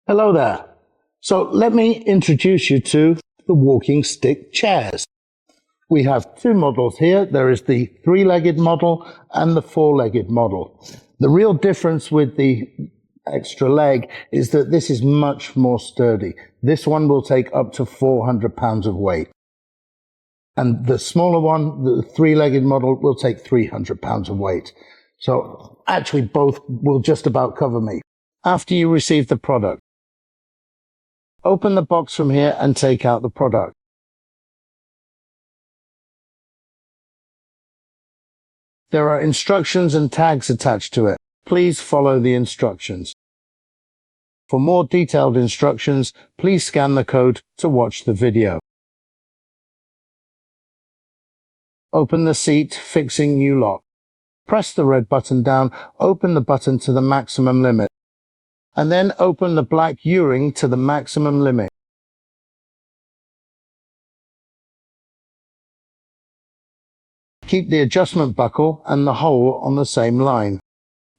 Hello there. So let me introduce you to the walking stick chairs. We have two models here. There is the three-legged model and the four-legged model. The real difference with the extra leg is that this is much more sturdy. This one will take up to 400 pounds of weight. And the smaller one, the three-legged model, will take 300 pounds of weight. So actually both will just about cover me. After you receive the product, open the box from here and take out the product. There are instructions and tags attached to it. Please follow the instructions. For more detailed instructions, please scan the code to watch the video. Open the seat, fixing new lock. Press the red button down, open the button to the maximum limit, and then open the black U-ring to the maximum limit. Keep the adjustment buckle and the hole on the same line.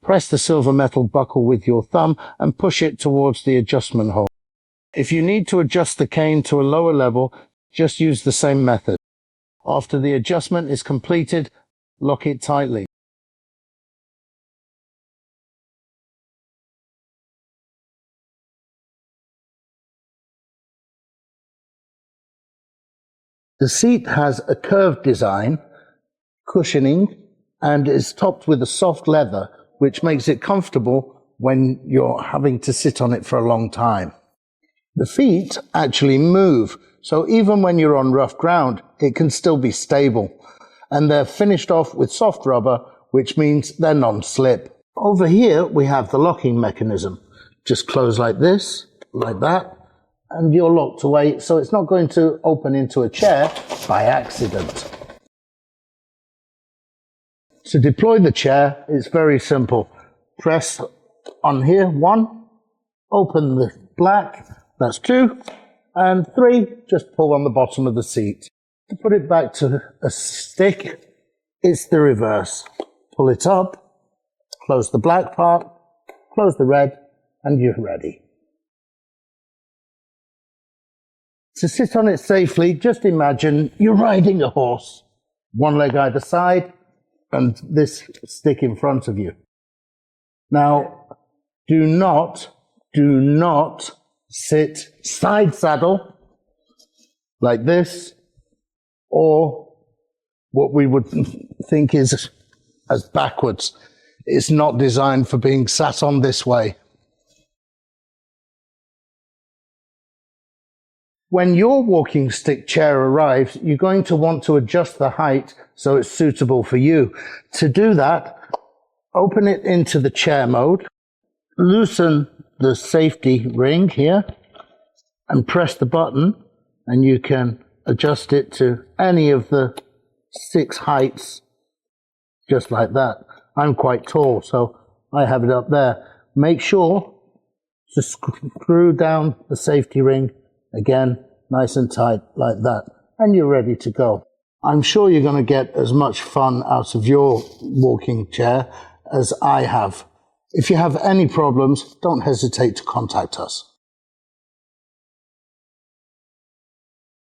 Press the silver metal buckle with your thumb and push it towards the adjustment hole. If you need to adjust the cane to a lower level, just use the same method. After the adjustment is completed, lock it tightly. The seat has a curved design, cushioning, and is topped with a soft leather, which makes it comfortable when you're having to sit on it for a long time. The feet actually move, so even when you're on rough ground, it can still be stable. And they're finished off with soft rubber, which means they're non-slip. Over here, we have the locking mechanism. Just close like this, like that, and you're locked away, so it's not going to open into a chair by accident. To deploy the chair, it's very simple. Press on here, 1, open the black, that's 2, and 3, just pull on the bottom of the seat. To put it back to a stick, it's the reverse. Pull it up, close the black part, close the red, and you're ready. To sit on it safely, just imagine you're riding a horse, one leg either side, and this stick in front of you. Now, do not sit side saddle like this, or what we would think is as backwards. It's not designed for being sat on this way. When your walking stick chair arrives, you're going to want to adjust the height so it's suitable for you. To do that, open it into the chair mode, loosen the safety ring here, and press the button, and you can adjust it to any of the 6 heights, just like that. I'm quite tall, so I have it up there. Make sure to screw down the safety ring again, nice and tight like that, and you're ready to go. I'm sure you're going to get as much fun out of your walking chair as I have. If you have any problems, don't hesitate to contact us.